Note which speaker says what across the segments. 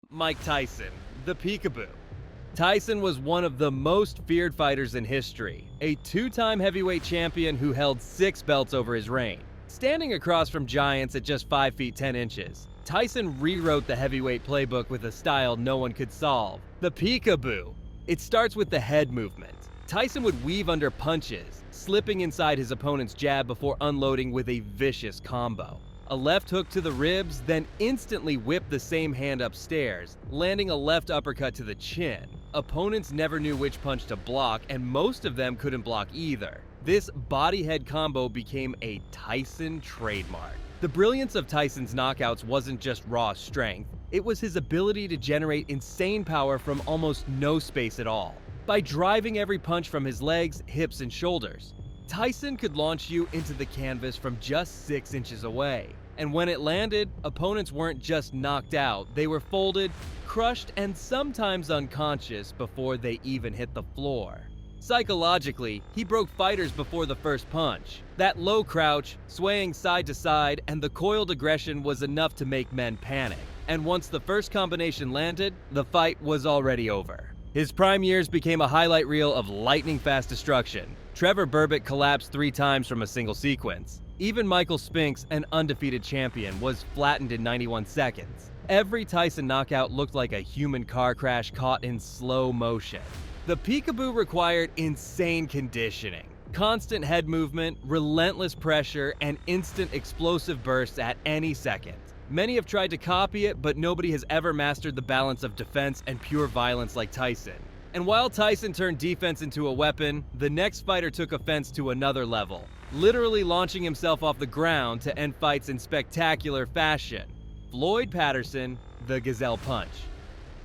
Speaker 1: Mike Tyson, the Peekaboo. Tyson was one of the most feared fighters in history, a two-time heavyweight champion who held 6 belts over his reign. Standing across from giants at just 5 feet 10 inches, Tyson rewrote the heavyweight playbook with a style no one could solve, the Peekaboo. It starts with the head movement. Tyson would weave under punches, slipping inside his opponent's jab before unloading with a vicious combo. A left hook to the ribs, then instantly whip the same hand upstairs, landing a left uppercut to the chin. Opponents never knew which punch to block, and most of them couldn't block either. This body-head combo became a Tyson trademark. The brilliance of Tyson's knockouts wasn't just raw strength, it was his ability to generate insane power from almost no space at all. By driving every punch from his legs, hips, and shoulders, Tyson could launch you into the canvas from just 6 inches away. And when it landed, opponents weren't just knocked out, they were folded, crushed, and sometimes unconscious before they even hit the floor. Psychologically, he broke fighters before the first punch. That low crouch, swaying side to side, and the coiled aggression was enough to make men panic. And once the first combination landed, the fight was already over. His prime years became a highlight reel of lightning-fast destruction. Trevor Berbick collapsed 3 times from a single sequence. Even Michael Spinks, an undefeated champion, was flattened in 91 seconds. Every Tyson knockout looked like a human car crash caught in slow motion. The Peekaboo required insane conditioning, constant head movement, relentless pressure, and instant explosive bursts at any second. Many have tried to copy it, but nobody has ever mastered the balance of defense and pure violence like Tyson. And while Tyson turned defense into a weapon, the next fighter took offense to another level, literally launching himself off the ground to end fights in spectacular fashion. Floyd Patterson, the Gazelle Punch.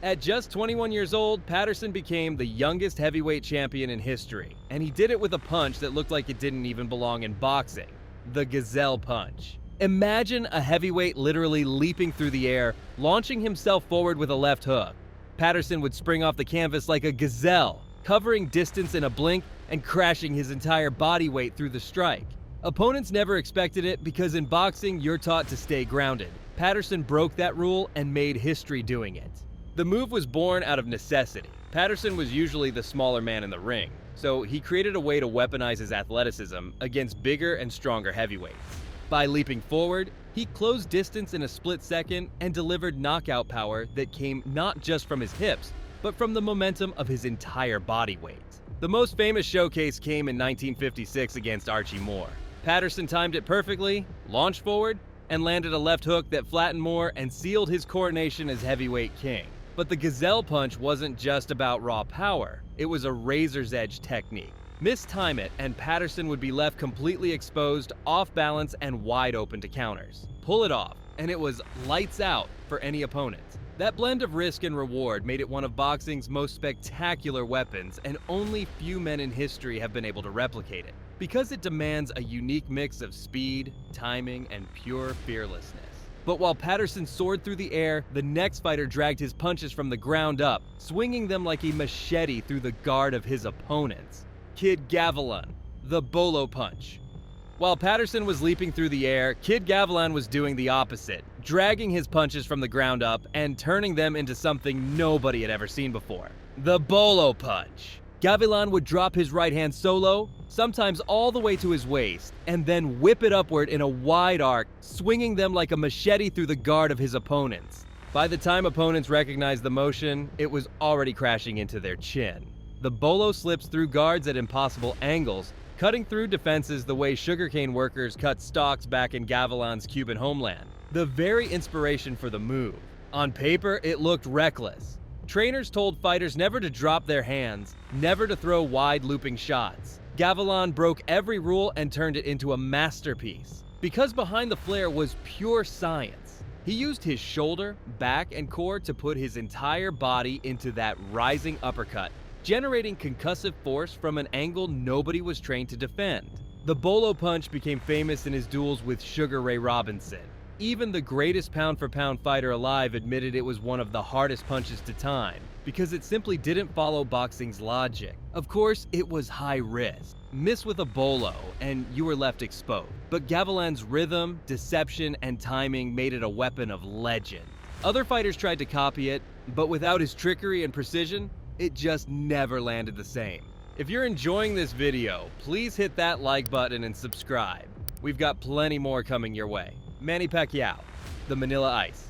Speaker 1: At just 21 years old, Patterson became the youngest heavyweight champion in history, and he did it with a punch that looked like it didn't even belong in boxing, the Gazelle Punch. Imagine a heavyweight literally leaping through the air, launching himself forward with a left hook. Patterson would spring off the canvas like a gazelle, covering distance in a blink and crashing his entire body weight through the strike. Opponents never expected it because in boxing, you're taught to stay grounded. Patterson broke that rule and made history doing it. The move was born out of necessity. Patterson was usually the smaller man in the ring, so he created a way to weaponize his athleticism against bigger and stronger heavyweights. By leaping forward, he closed distance in a split second and delivered knockout power that came not just from his hips, but from the momentum of his entire body weight. The most famous showcase came in 1956 against Archie Moore. Patterson timed it perfectly, launched forward, and landed a left hook that flattened Moore and sealed his coronation as heavyweight king. But the Gazelle Punch wasn't just about raw power, it was a razor's edge technique. Mistime it, and Patterson would be left completely exposed, off balance, and wide open to counters. Pull it off, and it was lights out for any opponent. That blend of risk and reward made it one of boxing's most spectacular weapons, and only few men in history have been able to replicate it, because it demands a unique mix of speed, timing, and pure fearlessness. But while Patterson soared through the air, the next fighter dragged his punches from the ground up, swinging them like a machete through the guard of his opponents. Kid Gavilan, the Bolo Punch. While Patterson was leaping through the air, Kid Gavilan was doing the opposite, dragging his punches from the ground up and turning them into something nobody had ever seen before. The Bolo Punch. Gavilan would drop his right hand solo, sometimes all the way to his waist, and then whip it upward in a wide arc, swinging them like a machete through the guard of his opponents. By the time opponents recognized the motion, it was already crashing into their chin. The Bolo slips through guards at impossible angles, cutting through defenses the way sugarcane workers cut stalks back in Gavilan's Cuban homeland. The very inspiration for the move. On paper, it looked reckless. Trainers told fighters never to drop their hands, never to throw wide looping shots. Gavilan broke every rule and turned it into a masterpiece. Because behind the flair was pure science. He used his shoulder, back, and core to put his entire body into that rising uppercut, generating concussive force from an angle nobody was trained to defend. The Bolo Punch became famous in his duels with Sugar Ray Robinson. Even the greatest pound-for-pound fighter alive admitted it was one of the hardest punches to time, because it simply didn't follow boxing's logic. Of course, it was high risk. Miss with a bolo, and you were left exposed. But Gavilan's rhythm, deception, and timing made it a weapon of legend. Other fighters tried to copy it, but without his trickery and precision, it just never landed the same. If you're enjoying this video, please hit that like button and subscribe. We've got plenty more coming your way. Manny Pacquiao, the Manila Ice.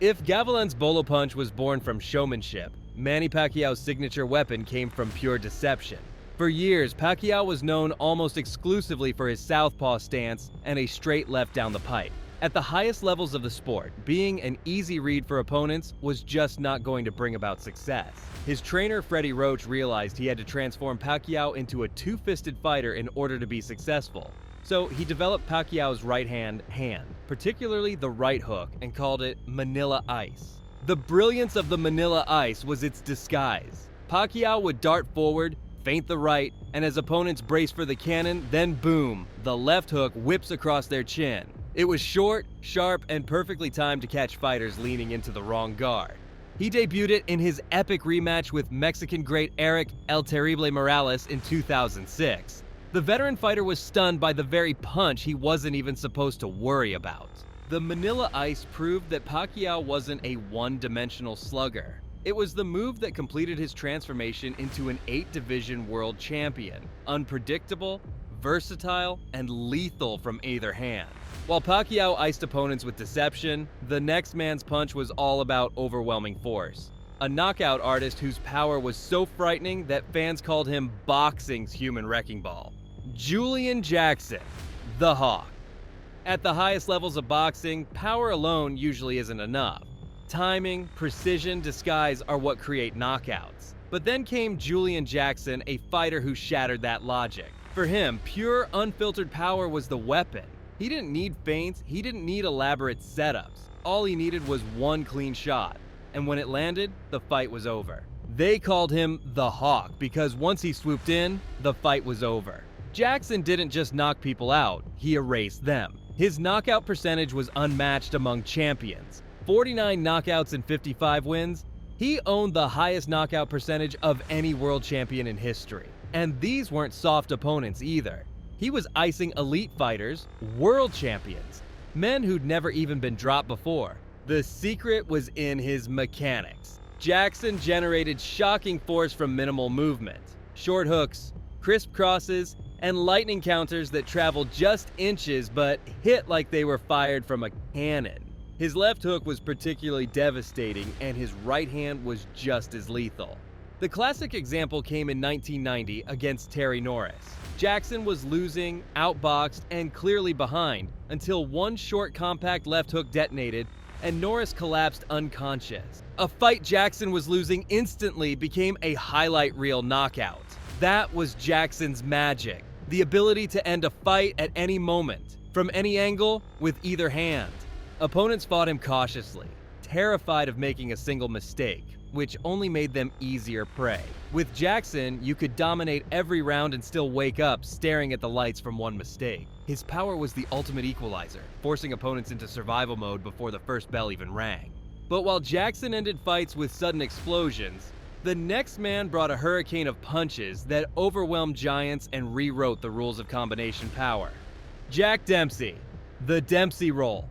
Speaker 1: If Gavilan's bolo punch was born from showmanship, Manny Pacquiao's signature weapon came from pure deception. For years, Pacquiao was known almost exclusively for his southpaw stance and a straight left down the pipe. At the highest levels of the sport, being an easy read for opponents was just not going to bring about success. His trainer Freddie Roach realized he had to transform Pacquiao into a two-fisted fighter in order to be successful. So he developed Pacquiao's right hand, particularly the right hook, and called it Manila Ice. The brilliance of the Manila Ice was its disguise. Pacquiao would dart forward, feint the right, and as opponents braced for the cannon, then boom, the left hook whips across their chin. It was short, sharp, and perfectly timed to catch fighters leaning into the wrong guard. He debuted it in his epic rematch with Mexican great Eric El Terrible Morales in 2006. The veteran fighter was stunned by the very punch he wasn't even supposed to worry about. The Manila Ice proved that Pacquiao wasn't a one-dimensional slugger. It was the move that completed his transformation into an 8-division world champion, unpredictable, versatile, and lethal from either hand. While Pacquiao iced opponents with deception, the next man's punch was all about overwhelming force. A knockout artist whose power was so frightening that fans called him boxing's human wrecking ball. Julian Jackson, the Hawk. At the highest levels of boxing, power alone usually isn't enough. Timing, precision, disguise are what create knockouts. But then came Julian Jackson, a fighter who shattered that logic. For him, pure, unfiltered power was the weapon. He didn't need feints, he didn't need elaborate setups. All he needed was one clean shot. And when it landed, the fight was over. They called him the Hawk because once he swooped in, the fight was over. Jackson didn't just knock people out, he erased them. His knockout percentage was unmatched among champions. 49 knockouts and 55 wins. He owned the highest knockout percentage of any world champion in history. And these weren't soft opponents either. He was icing elite fighters, world champions, men who'd never even been dropped before. The secret was in his mechanics. Jackson generated shocking force from minimal movement. Short hooks, crisp crosses, and lightning counters that traveled just inches but hit like they were fired from a cannon. His left hook was particularly devastating, and his right hand was just as lethal. The classic example came in 1990 against Terry Norris. Jackson was losing, outboxed, and clearly behind until one short compact left hook detonated and Norris collapsed unconscious. A fight Jackson was losing instantly became a highlight reel knockout. That was Jackson's magic, the ability to end a fight at any moment, from any angle, with either hand. Opponents fought him cautiously, terrified of making a single mistake, which only made them easier prey. With Jackson, you could dominate every round and still wake up staring at the lights from one mistake. His power was the ultimate equalizer, forcing opponents into survival mode before the first bell even rang. But while Jackson ended fights with sudden explosions, the next man brought a hurricane of punches that overwhelmed giants and rewrote the rules of combination power. Jack Dempsey, the Dempsey Roll.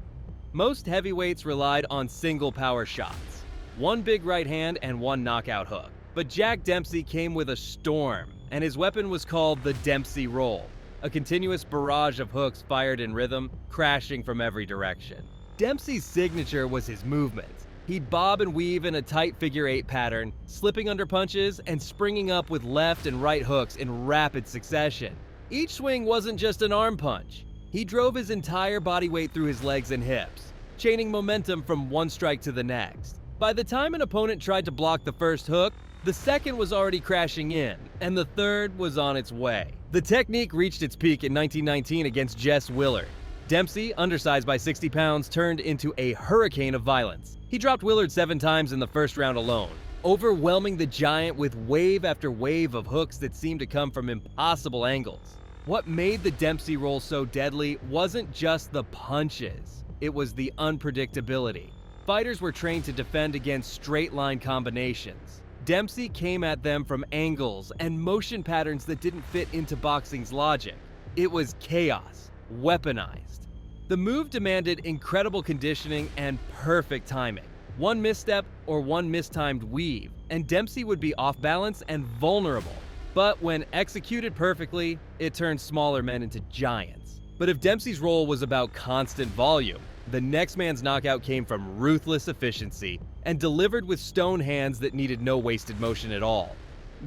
Speaker 1: Most heavyweights relied on single power shots, one big right hand and one knockout hook. But Jack Dempsey came with a storm, and his weapon was called the Dempsey Roll, a continuous barrage of hooks fired in rhythm, crashing from every direction. Dempsey's signature was his movement. He'd bob and weave in a tight figure-8 pattern, slipping under punches and springing up with left and right hooks in rapid succession. Each swing wasn't just an arm punch. He drove his entire body weight through his legs and hips, chaining momentum from one strike to the next. By the time an opponent tried to block the first hook, the second was already crashing in, and the third was on its way. The technique reached its peak in 1919 against Jess Willard. Dempsey, undersized by 60 pounds, turned into a hurricane of violence. He dropped Willard 7 times in the first round alone, overwhelming the giant with wave after wave of hooks that seemed to come from impossible angles. What made the Dempsey Roll so deadly wasn't just the punches, it was the unpredictability. Fighters were trained to defend against straight-line combinations. Dempsey came at them from angles and motion patterns that didn't fit into boxing's logic. It was chaos, weaponized. The move demanded incredible conditioning and perfect timing. One misstep or one mistimed weave, and Dempsey would be off balance and vulnerable. But when executed perfectly, it turned smaller men into giants. But if Dempsey's role was about constant volume, the next man's knockout came from ruthless efficiency and delivered with stone hands that needed no wasted motion at all.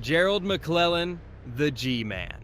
Speaker 1: Gerald McClellan, the G-Man.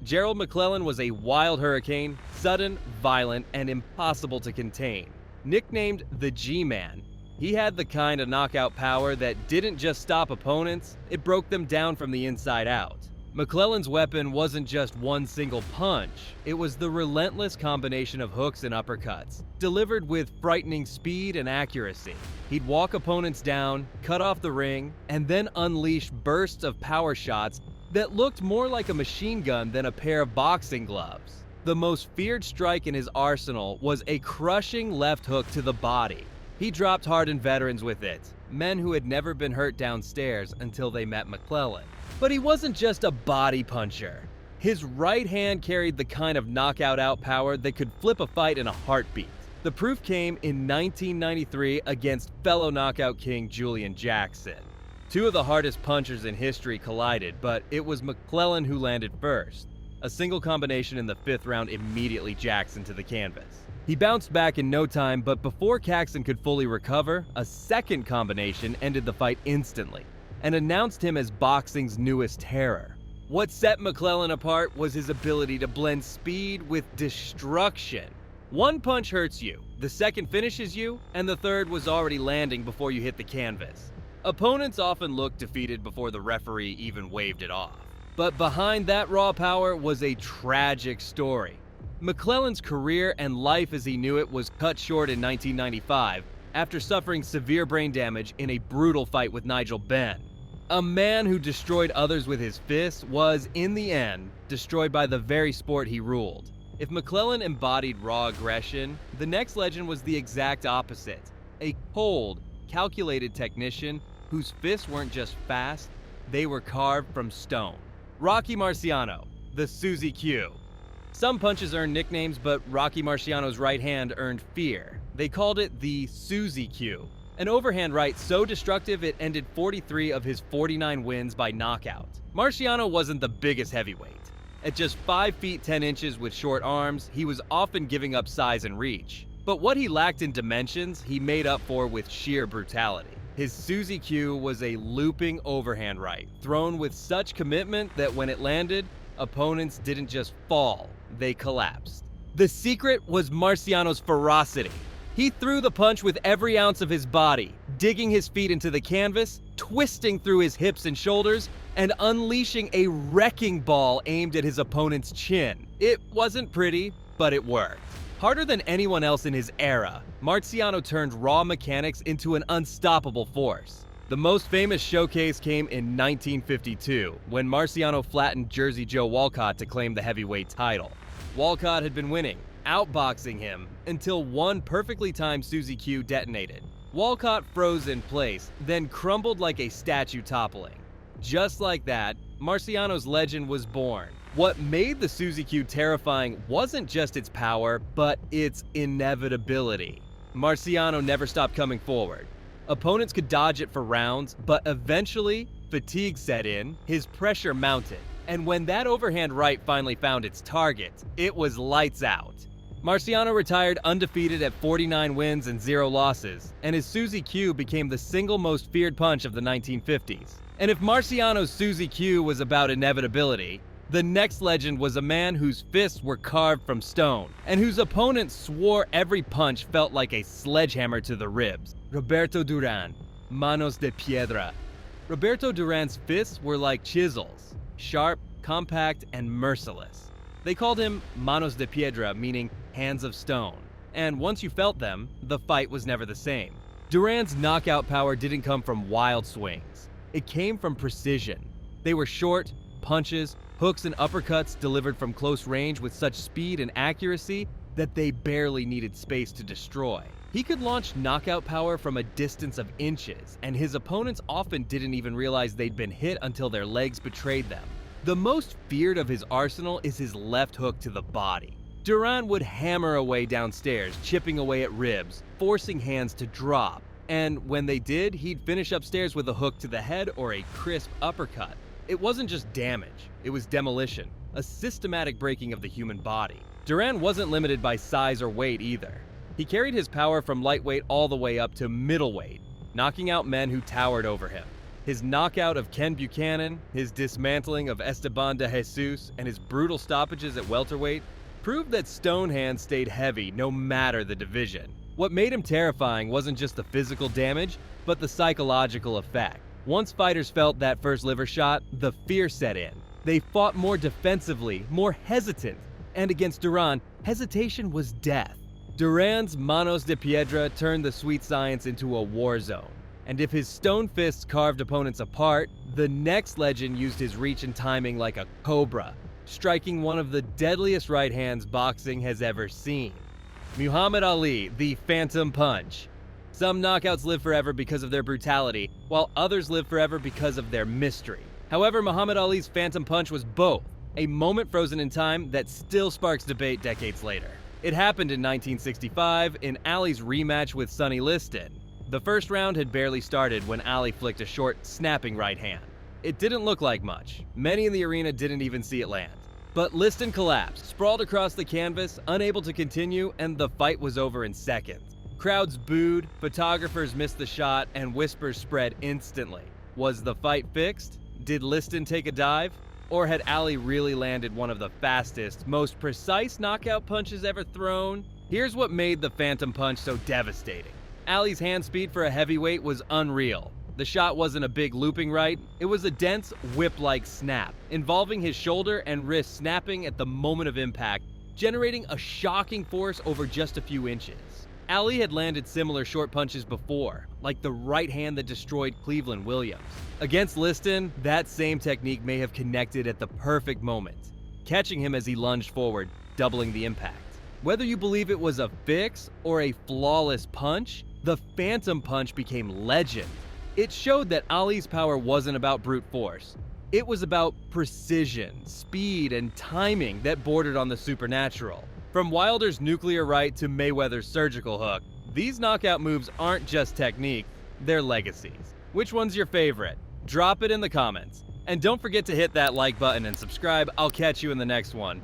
Speaker 1: Gerald McClellan was a wild hurricane, sudden, violent, and impossible to contain. Nicknamed the G-Man, he had the kind of knockout power that didn't just stop opponents, it broke them down from the inside out. McClellan's weapon wasn't just one single punch, it was the relentless combination of hooks and uppercuts, delivered with frightening speed and accuracy. He'd walk opponents down, cut off the ring, and then unleash bursts of power shots that looked more like a machine gun than a pair of boxing gloves. The most feared strike in his arsenal was a crushing left hook to the body. He dropped hardened veterans with it, men who had never been hurt downstairs until they met McClellan. But he wasn't just a body puncher. His right hand carried the kind of knockout-out power that could flip a fight in a heartbeat. The proof came in 1993 against fellow knockout king Julian Jackson. Two of the hardest punchers in history collided, but it was McClellan who landed first. A single combination in the 5th round immediately Jackson to the canvas. He bounced back in no time, but before Jackson could fully recover, a second combination ended the fight instantly and announced him as boxing's newest terror. What set McClellan apart was his ability to blend speed with destruction. One punch hurts you, the second finishes you, and the third was already landing before you hit the canvas. Opponents often looked defeated before the referee even waved it off. But behind that raw power was a tragic story. McClellan's career and life as he knew it was cut short in 1995 after suffering severe brain damage in a brutal fight with Nigel Benn. A man who destroyed others with his fists was, in the end, destroyed by the very sport he ruled. If McClellan embodied raw aggression, the next legend was the exact opposite. A cold, calculated technician whose fists weren't just fast, they were carved from stone. Rocky Marciano, the Suzy Q. Some punches earned nicknames, but Rocky Marciano's right hand earned fear. They called it the Suzy Q. An overhand right so destructive it ended 43 of his 49 wins by knockout. Marciano wasn't the biggest heavyweight. At just 5 feet 10 inches with short arms, he was often giving up size and reach. But what he lacked in dimensions, he made up for with sheer brutality. His Suzy Q was a looping overhand right, thrown with such commitment that when it landed, opponents didn't just fall, they collapsed. The secret was Marciano's ferocity. He threw the punch with every ounce of his body, digging his feet into the canvas, twisting through his hips and shoulders, and unleashing a wrecking ball aimed at his opponent's chin. It wasn't pretty, but it worked. Harder than anyone else in his era, Marciano turned raw mechanics into an unstoppable force. The most famous showcase came in 1952, when Marciano flattened Jersey Joe Walcott to claim the heavyweight title. Walcott had been winning, outboxing him, until one perfectly timed Suzy Q detonated. Walcott froze in place, then crumbled like a statue toppling. Just like that, Marciano's legend was born. What made the Suzy Q terrifying wasn't just its power, but its inevitability. Marciano never stopped coming forward. Opponents could dodge it for rounds, but eventually, fatigue set in, his pressure mounted, and when that overhand right finally found its target, it was lights out. Marciano retired undefeated at 49 wins and 0 losses, and his Suzy Q became the single most feared punch of the 1950s. And if Marciano's Suzy Q was about inevitability, the next legend was a man whose fists were carved from stone, and whose opponents swore every punch felt like a sledgehammer to the ribs. Roberto Duran, Manos de Piedra. Roberto Duran's fists were like chisels, sharp, compact, and merciless. They called him Manos de Piedra, meaning hands of stone, and once you felt them, the fight was never the same. Duran's knockout power didn't come from wild swings. It came from precision. They were short punches, hooks, and uppercuts delivered from close range with such speed and accuracy that they barely needed space to destroy. He could launch knockout power from a distance of inches, and his opponents often didn't even realize they'd been hit until their legs betrayed them. The most feared of his arsenal is his left hook to the body. Duran would hammer away downstairs, chipping away at ribs, forcing hands to drop. and when they did, he'd finish upstairs with a hook to the head or a crisp uppercut. It wasn't just damage, it was demolition, a systematic breaking of the human body. Duran wasn't limited by size or weight either. He carried his power from lightweight all the way up to middleweight, knocking out men who towered over him. His knockout of Ken Buchanan, his dismantling of Esteban de Jesus, and his brutal stoppages at welterweight proved that Stonehand stayed heavy no matter the division. What made him terrifying wasn't just the physical damage, but the psychological effect. Once fighters felt that first liver shot, the fear set in. They fought more defensively, more hesitant, and against Duran, hesitation was death. Duran's Manos de Piedra turned the sweet science into a war zone. And if his stone fists carved opponents apart, the next legend used his reach and timing like a cobra, striking one of the deadliest right hands boxing has ever seen. Muhammad Ali, the Phantom Punch. Some knockouts live forever because of their brutality, while others live forever because of their mystery. However, Muhammad Ali's Phantom Punch was both, a moment frozen in time that still sparks debate decades later. It happened in 1965 in Ali's rematch with Sonny Liston. The first round had barely started when Ali flicked a short, snapping right hand. It didn't look like much. Many in the arena didn't even see it land. But Liston collapsed, sprawled across the canvas, unable to continue, and the fight was over in seconds. Crowds booed, photographers missed the shot, and whispers spread instantly. Was the fight fixed? Did Liston take a dive? Or had Ali really landed one of the fastest, most precise knockout punches ever thrown? Here's what made the Phantom Punch so devastating. Ali's hand speed for a heavyweight was unreal. The shot wasn't a big looping right, it was a dense, whip-like snap, involving his shoulder and wrist snapping at the moment of impact, generating a shocking force over just a few inches. Ali had landed similar short punches before, like the right hand that destroyed Cleveland Williams. Against Liston, that same technique may have connected at the perfect moment, catching him as he lunged forward, doubling the impact. Whether you believe it was a fix or a flawless punch, the Phantom Punch became legend. It showed that Ali's power wasn't about brute force. It was about precision, speed, and timing that bordered on the supernatural. From Wilder's nuclear right to Mayweather's surgical hook, these knockout moves aren't just technique, they're legacies. Which one's your favorite? Drop it in the comments. And don't forget to hit that like button and subscribe. I'll catch you in the next one.